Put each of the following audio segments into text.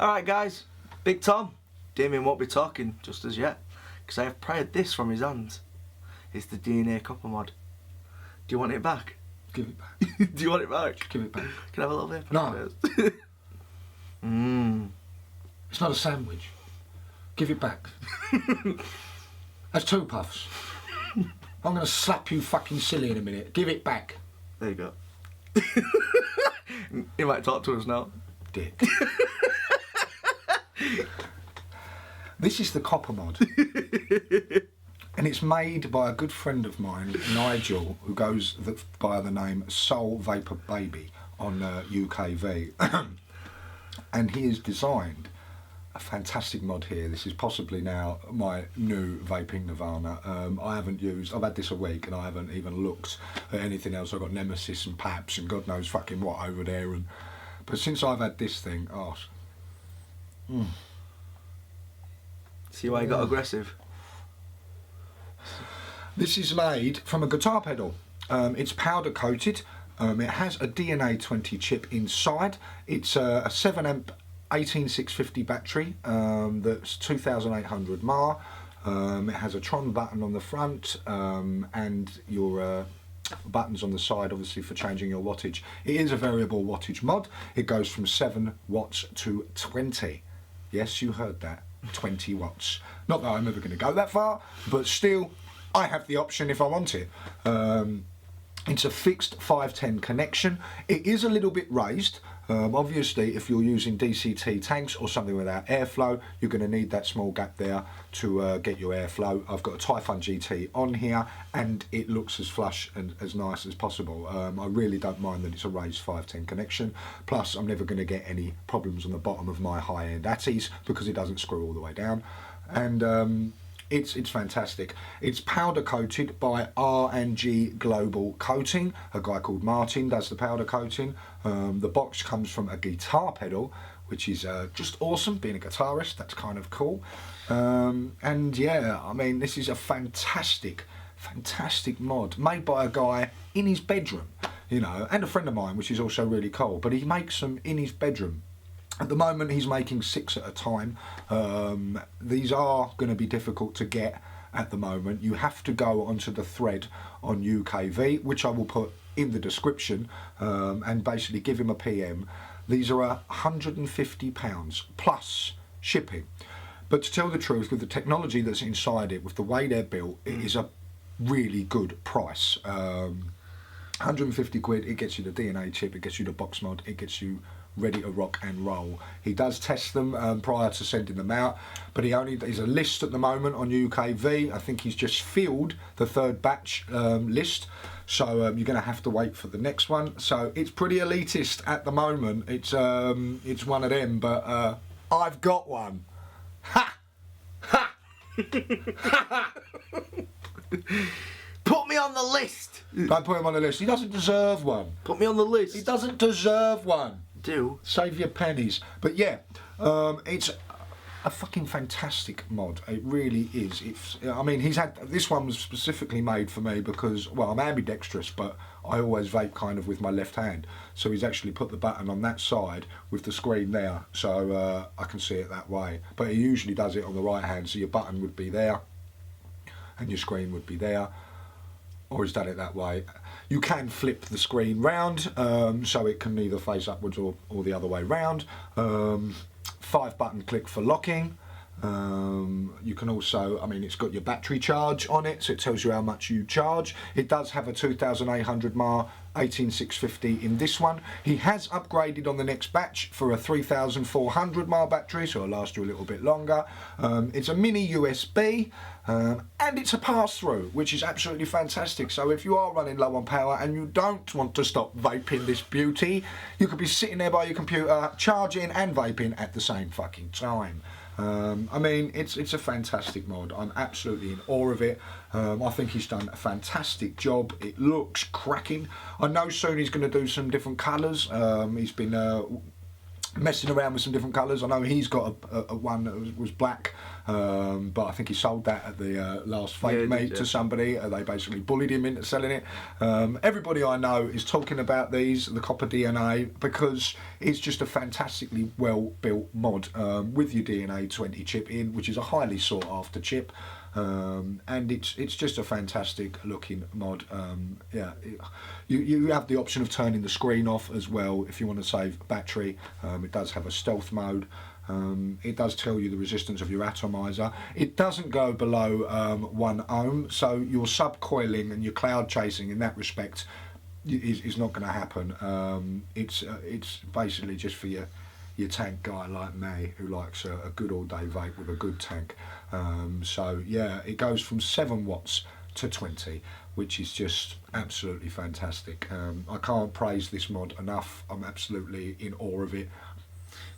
Alright guys, Big Tom, Damien won't be talking just as yet, because I have pried this from his hands. It's the DNA copper mod. Do you want it back? Give it back. Do you want it back? Give it back. Can I have a little bit? No. Mmm. It's not a sandwich. Give it back. That's 2 puffs. I'm going to slap you fucking silly in a minute. Give it back. There you go. He might talk to us now. Dick. This is the copper mod. And it's made by a good friend of mine, Nigel, who goes by the name SoulVaperBaby on UKV. And he has designed a fantastic mod here. This is possibly now my new vaping nirvana. I've had this a week and I haven't even looked at anything else. I've got Nemesis and Paps and God knows fucking what over there. But since I've had this thing, See why he got aggressive? This is made from a guitar pedal. It's powder coated. It has a DNA 20 chip inside. It's a 7 amp 18650 battery that's 2800 mAh. It has a Tron button on the front and your buttons on the side, obviously for changing your wattage. It is a variable wattage mod. It goes from 7 watts to 20. Yes, you heard that. 20 watts. Not that I'm ever going to go that far, but still, I have the option if I want it. It's a fixed 510 connection. It is a little bit raised. Obviously, if you're using DCT tanks or something without airflow, you're going to need that small gap there to get your airflow. I've got a Typhon GT on here, and it looks as flush and as nice as possible. I really don't mind that it's a raised 510 connection. Plus, I'm never going to get any problems on the bottom of my high-end Atties because it doesn't screw all the way down. And it's fantastic. It's powder coated by R&G Global Coating. A guy called Martin does the powder coating. The box comes from a guitar pedal, which is just awesome. Being a guitarist, that's kind of cool. And yeah, I mean, this is a fantastic mod made by a guy in his bedroom, you know, and a friend of mine, which is also really cool. But he makes them in his bedroom. At the moment he's making 6 at a time. These are going to be difficult to get at the moment. You have to go onto the thread on UKV, which I will put in the description, and basically give him a PM. These are £150 plus shipping. But to tell the truth, with the technology that's inside it, with the way they're built, it is a really good price. 150 quid, it gets you the DNA chip, it gets you the box mod, it gets you ready to rock and roll. He does test them prior to sending them out, but there's a list at the moment on UKV. I think he's just filled the 3rd batch list, so you're going to have to wait for the next one. So it's pretty elitist at the moment. It's one of them, but I've got one. Ha! Ha! Ha! Put me on the list! Don't put him on the list. He doesn't deserve one. Put me on the list. He doesn't deserve one. Do. Save your pennies. But yeah, it's a fucking fantastic mod. It really is. I mean, this one was specifically made for me because, well, I'm ambidextrous, but I always vape kind of with my left hand. So he's actually put the button on that side with the screen there, so I can see it that way. But he usually does it on the right hand, so your button would be there and your screen would be there. Or he's done it that way. You can flip the screen round, so it can either face upwards or the other way round. 5-button click for locking. You can also, I mean, it's got your battery charge on it, so it tells you how much you charge. It does have a 2800 mAh 18650 in this one. He has upgraded on the next batch for a 3400 mAh battery, so it'll last you a little bit longer. It's a mini USB, and it's a pass-through, which is absolutely fantastic. So if you are running low on power and you don't want to stop vaping this beauty, you could be sitting there by your computer, charging and vaping at the same fucking time. I mean, it's a fantastic mod. I'm absolutely in awe of it. I think he's done a fantastic job. It looks cracking. I know soon he's going to do some different colours. He's been messing around with some different colours. I know he's got a one that was black, but I think he sold that at the last vape meet to somebody. They basically bullied him into selling it. Everybody I know is talking about these, the copper DNA, because it's just a fantastically well built mod with your DNA 20 chip in, which is a highly sought after chip. And it's just a fantastic looking mod. You have the option of turning the screen off as well if you want to save battery. It does have a stealth mode. It does tell you the resistance of your atomizer. It doesn't go below 1 ohm, so your subcoiling and your cloud chasing in that respect is not going to happen. It's basically just for your tank guy like me who likes a good all day vape with a good tank. So yeah, it goes from 7 watts to 20, which is just absolutely fantastic. I can't praise this mod enough. I'm absolutely in awe of it.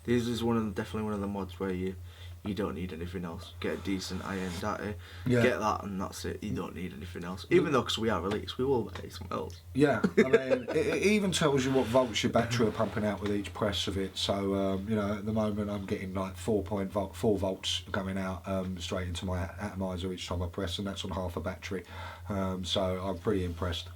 This is definitely one of the mods where you don't need anything else. Get a decent iron data, get that, and that's it. You don't need anything else. Even though, because we are released, we will buy something else. Yeah, I mean, it even tells you what volts your battery are pumping out with each press of it. So, you know, at the moment I'm getting like 4 volts going out straight into my atomizer each time I press, and that's on half a battery. So I'm pretty impressed.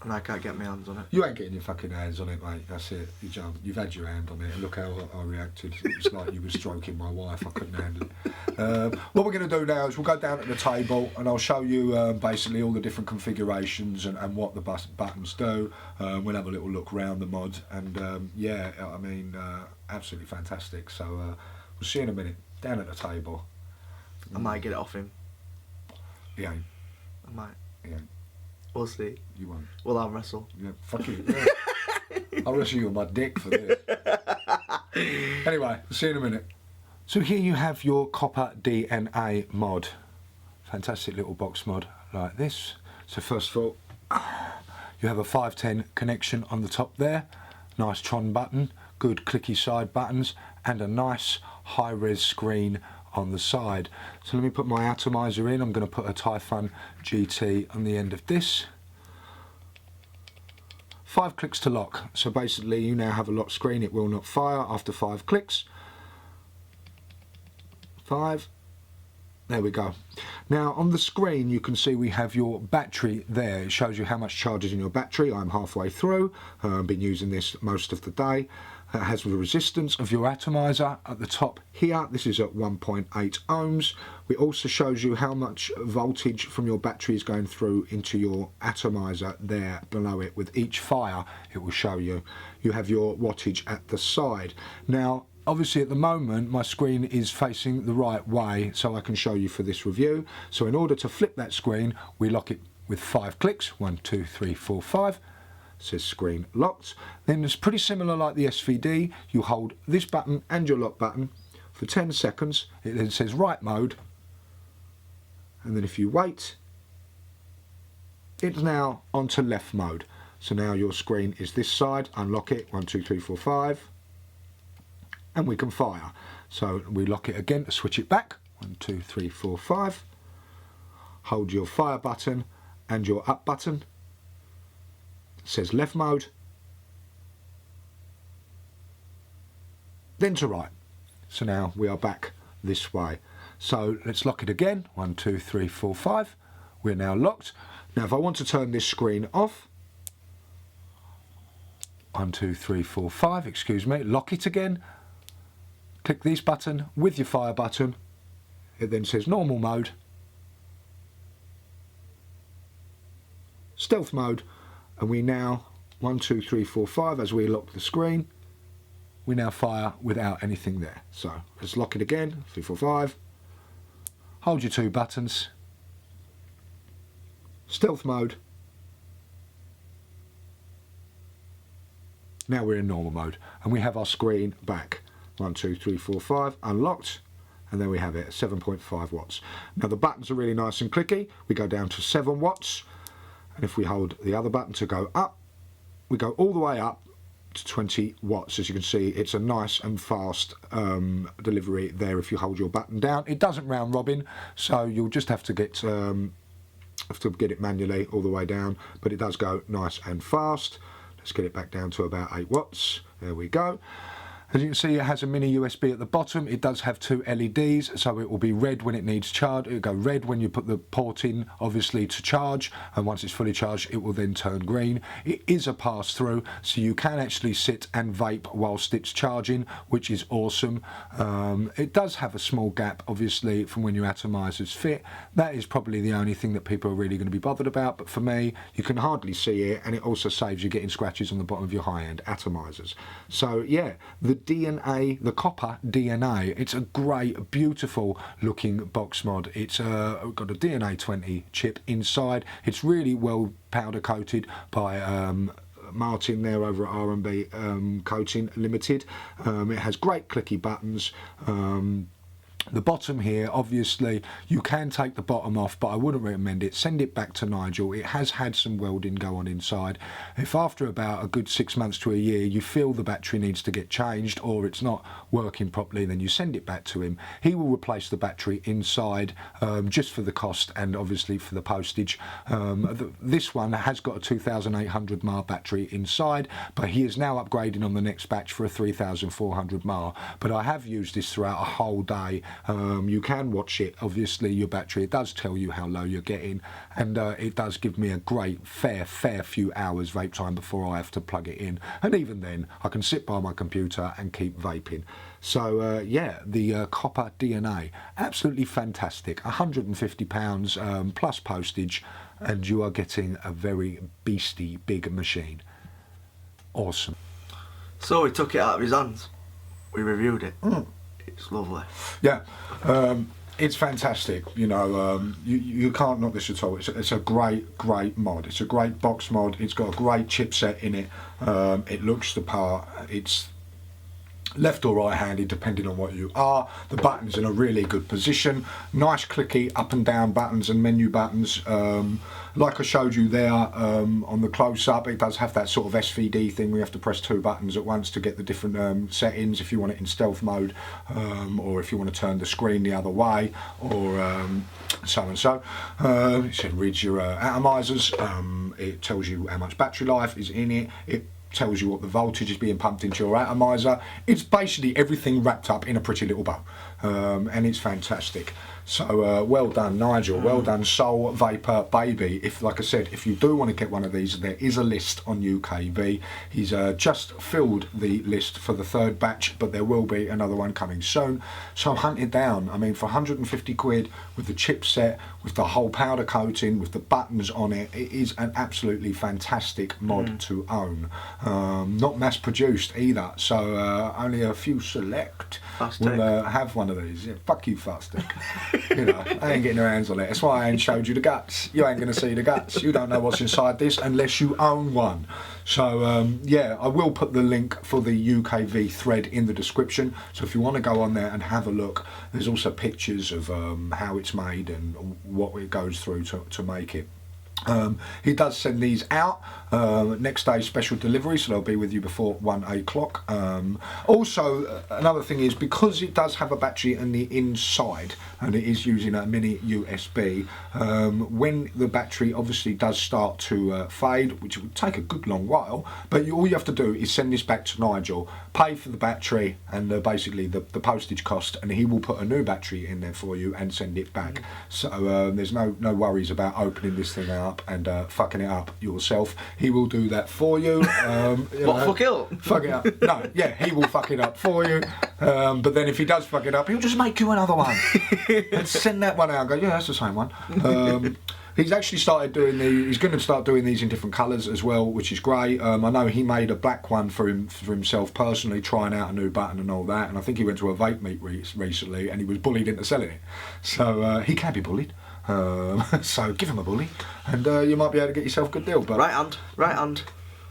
And I can't get my hands on it. You ain't getting your fucking hands on it, mate. That's it. You've had your hand on it. Look how I reacted. It was like you were stroking my wife. I couldn't handle it. What we're going to do now is we'll go down to the table and I'll show you basically all the different configurations and what the buttons do. We'll have a little look around the mod, and yeah, I mean, absolutely fantastic. So we'll see you in a minute. Down at the table. I might get it off him. He ain't. I might. He ain't. We'll see. You won't. Well, I'll wrestle. Yeah, fuck you. Yeah. I'll wrestle you on my dick for this. Anyway, see you in a minute. So here you have your copper DNA mod. Fantastic little box mod like this. So first of all, you have a 510 connection on the top there. Nice Tron button, good clicky side buttons, and a nice high-res screen on the side. So let me put my atomizer in. I'm going to put a Typhon GT on the end of this. 5 clicks to lock. So basically you now have a lock screen. It will not fire after 5 clicks. 5. There we go. Now on the screen you can see we have your battery there. It shows you how much charge is in your battery. I'm halfway through. I've been using this most of the day. It has the resistance of your atomizer at the top here. This is at 1.8 ohms. It also shows you how much voltage from your battery is going through into your atomizer there below it. With each fire it will show you. You have your wattage at the side. Now obviously at the moment my screen is facing the right way, so I can show you for this review. So in order to flip that screen, we lock it with 5 clicks. 1, 2, 3, 4, 5. Says screen locked. Then it's pretty similar like the SVD. You hold this button and your lock button for 10 seconds. It then says right mode, and then if you wait, it's now onto left mode. So now your screen is this side. Unlock it. 1, 2, 3, 4, 5, and we can fire. So we lock it again to switch it back. 1, 2, 3, 4, 5. Hold your fire button and your up button. Says left mode, then to right. So now we are back this way. So let's lock it again. 1, 2, 3, 4, 5. We're now locked. Now if I want to turn this screen off, 1, 2, 3, 4, 5, excuse me, lock it again. Click this button with your fire button. It then says normal mode, stealth mode, and we now, 1, 2, 3, 4, 5, as we lock the screen, we now fire without anything there. So let's lock it again. 3, 4, 5. Hold your 2 buttons. Stealth mode. Now we're in normal mode, and we have our screen back. 1, 2, 3, 4, 5, unlocked, and then we have it at 7.5 watts. Now the buttons are really nice and clicky. We go down to 7 watts. And if we hold the other button to go up, we go all the way up to 20 watts. As you can see, it's a nice and fast delivery there if you hold your button down. It doesn't round robin, so you'll just have to get it manually all the way down, but it does go nice and fast. Let's get it back down to about 8 watts. There we go. As you can see, it has a mini USB at the bottom. It does have 2 LEDs, so it will be red when it needs charge. It will go red when you put the port in, obviously, to charge, and once it's fully charged, it will then turn green. It is a pass-through, so you can actually sit and vape whilst it's charging, which is awesome. It does have a small gap, obviously, from when your atomizers fit. That is probably the only thing that people are really going to be bothered about, but for me, you can hardly see it, and it also saves you getting scratches on the bottom of your high-end atomizers. So, yeah, the DNA, the copper DNA, it's a great, beautiful looking box mod. It's got a DNA 20 chip inside. It's really well powder coated by Martin there over at R&B Coating Limited. It has great clicky buttons. The bottom here, obviously, you can take the bottom off, but I wouldn't recommend it. Send it back to Nigel. It has had some welding go on inside. If after about a good 6 months to a year you feel the battery needs to get changed or it's not working properly, then you send it back to him. He will replace the battery inside just for the cost and obviously for the postage. This one has got a 2800 mAh battery inside, but he is now upgrading on the next batch for a 3400 mAh. But I have used this throughout a whole day. You can watch it, obviously, your battery. It does tell you how low you're getting, and it does give me a great fair few hours vape time before I have to plug it in, and even then I can sit by my computer and keep vaping. So yeah, the copper DNA, absolutely fantastic. £150 plus postage, and you are getting a very beastie big machine. Awesome. So we took it out of his hands, we reviewed it. It's lovely. Yeah, it's fantastic. You know, you can't knock this at all. It's a great mod. It's a great box mod. It's got a great chipset in it. It looks the part. It's left or right handed depending on what you are. The buttons in a really good position. Nice clicky up and down buttons and menu buttons. Like I showed you there on the close-up, it does have that sort of SVD thing. We have to press 2 buttons at once to get the different settings, if you want it in stealth mode, or if you want to turn the screen the other way, or so and so. It reads your atomizers. It tells you how much battery life is in it. It tells you what the voltage is being pumped into your atomizer. It's basically everything wrapped up in a pretty little bow, and it's fantastic. So well done, Nigel. Well done, SoulVaperBaby. If, like I said, if you do want to get one of these, there is a list on UKV. He's just filled the list for the 3rd batch, but there will be another one coming soon. So hunt it down. I mean, for 150 quid with the chipset, with the whole powder coating, with the buttons on it, it is an absolutely fantastic mod to own. Not mass produced either, so only a few select will have one of these. Yeah, fuck you, Fastec. You know, I ain't getting your hands on it. That's why I ain't showed you the guts. You ain't going to see the guts. You don't know what's inside this unless you own one. So yeah, I will put the link for the UKV thread in the description. So if you want to go on there and have a look, there's also pictures of how it's made and what it goes through to make it. He does send these out next day special delivery, so they'll be with you before 1 o'clock. Also, another thing is, because it does have a battery in the inside and it is using a mini USB, when the battery obviously does start to fade, which would take a good long while, but all you have to do is send this back to Nigel, pay for the battery and basically the postage cost, and he will put a new battery in there for you and send it back. So there's no worries about opening this thing up and fucking it up yourself. He will do that for you. Fuck it up? Fuck it up. No, yeah, he will fuck it up for you. But then if he does fuck it up, he'll just make you another one and send that one out and go, yeah, that's the same one. He's actually started doing he's going to start doing these in different colours as well, which is great. I know he made a black one for himself personally, trying out a new button and all that, and I think he went to a vape meet recently and he was bullied into selling it. So he can be bullied. So give him a bully and you might be able to get yourself a good deal. But right hand.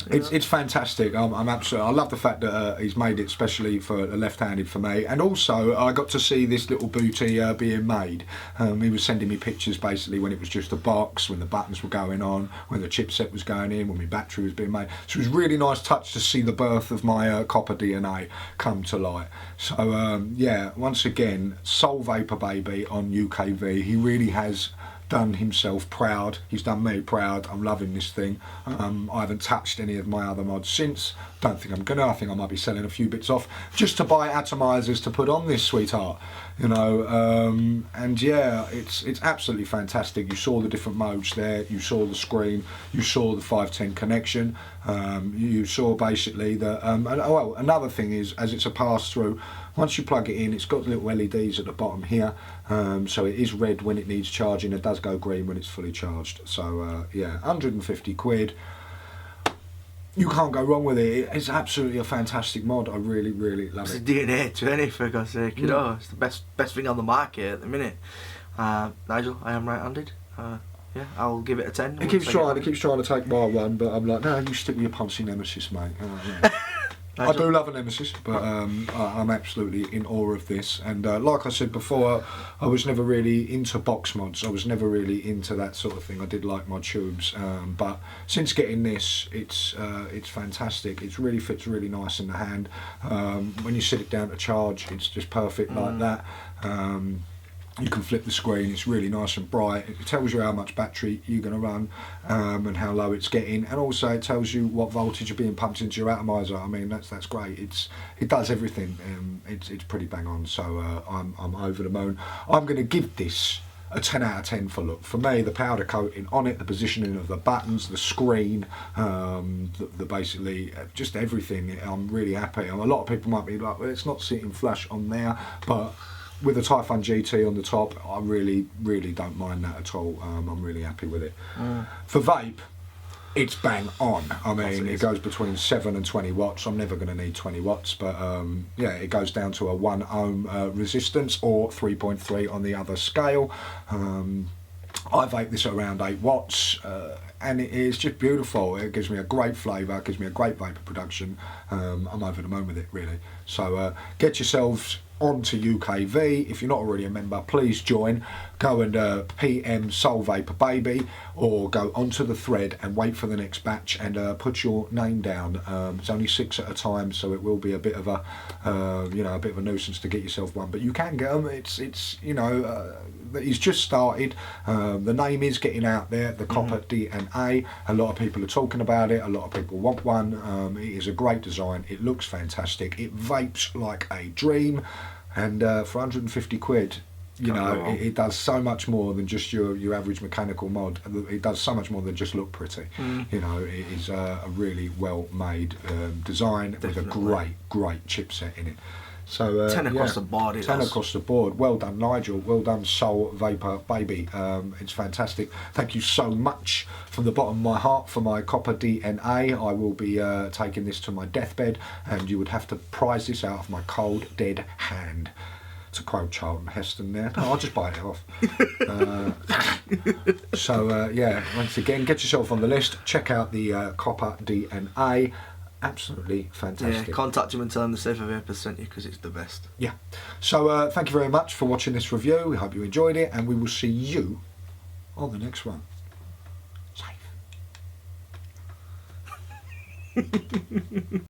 It's fantastic. I'm absolutely. I love the fact that he's made it specially for left-handed for me, and also I got to see this little booty being made. He was sending me pictures basically when it was just a box, when the buttons were going on, when the chipset was going in, when my battery was being made. So it was a really nice touch to see the birth of my copper DNA come to light. So yeah, once again, SoulVaperBaby on UKV. He really has done himself proud. He's done me proud. I'm loving this thing. I haven't touched any of my other mods since. Don't think I'm gonna. I think I might be selling a few bits off just to buy atomizers to put on this sweetheart. You know, and yeah, it's absolutely fantastic. You saw the different modes there. You saw the screen. You saw the 510 connection. You saw basically that. And, well, another thing is, as it's a pass through, once you plug it in, it's got little LEDs at the bottom here, so it is red when it needs charging. It does go green when it's fully charged. So yeah, 150 quid. You can't go wrong with it. It's absolutely a fantastic mod. I really, really love it. It's a DNA 20, for God's sake. You know, it's the best thing on the market at the minute. Nigel, I am right-handed. Yeah, I'll give it a 10. He keeps trying to take my one, but I'm like, no, you stick with your Ponzi Nemesis, mate. I do love a Nemesis, but I'm absolutely in awe of this. And like I said before, I was never really into box mods. I was never really into that sort of thing. I did like my tubes, but since getting this, it's fantastic. It really fits really nice in the hand. When you sit it down to charge, it's just perfect like that. You can flip the screen, it's really nice and bright. It tells you how much battery you're going to run and how low it's getting, and also it tells you what voltage are being pumped into your atomizer. I mean, that's great. It does everything. It's pretty bang on, so I'm over the moon. I'm going to give this a 10 out of 10 for look. For me, the powder coating on it, the positioning of the buttons, the screen, the basically just everything, I'm really happy. A lot of people might be like, well, it's not sitting flush on there, but with the Typhoon GT on the top, I really, really don't mind that at all. I'm really happy with it. For vape, it's bang on. I mean, it goes between 7 and 20 watts. I'm never going to need 20 watts, but yeah, it goes down to a 1 ohm resistance or 3.3 on the other scale. I vape this at around 8 watts, and it is just beautiful. It gives me a great flavour, it gives me a great vapour production. I'm over the moon with it, really. So get yourselves onto UKV. If you're not already a member, please join. Go and PM SoulVaperBaby, or go onto the thread and wait for the next batch and put your name down. It's only 6 at a time, so it will be a bit of a you know, a bit of a nuisance to get yourself one, but you can get them. It's you know, he's just started. The name is getting out there, the copper DNA. A lot of people are talking about it. A lot of people want one. It is a great design. It looks fantastic. It vapes like a dream. And for 150 quid, you know, it does so much more than just your average mechanical mod. It does so much more than just look pretty. You know, it is a really well made design. Definitely. With a great chipset in it. So 10 across the board. 10 across the board. Well done, Nigel. Well done, SoulVaperBaby. It's fantastic. Thank you so much from the bottom of my heart for my copper DNA. I will be taking this to my deathbed, and you would have to prize this out of my cold, dead hand. To quote Charlton Heston there. No, I'll just bite it off. So yeah, once again, get yourself on the list. Check out the copper DNA. Absolutely fantastic. Yeah, contact him and tell him the SoulVaperBaby sent you, because it's the best. Yeah. So thank you very much for watching this review. We hope you enjoyed it, and we will see you on the next one. Safe.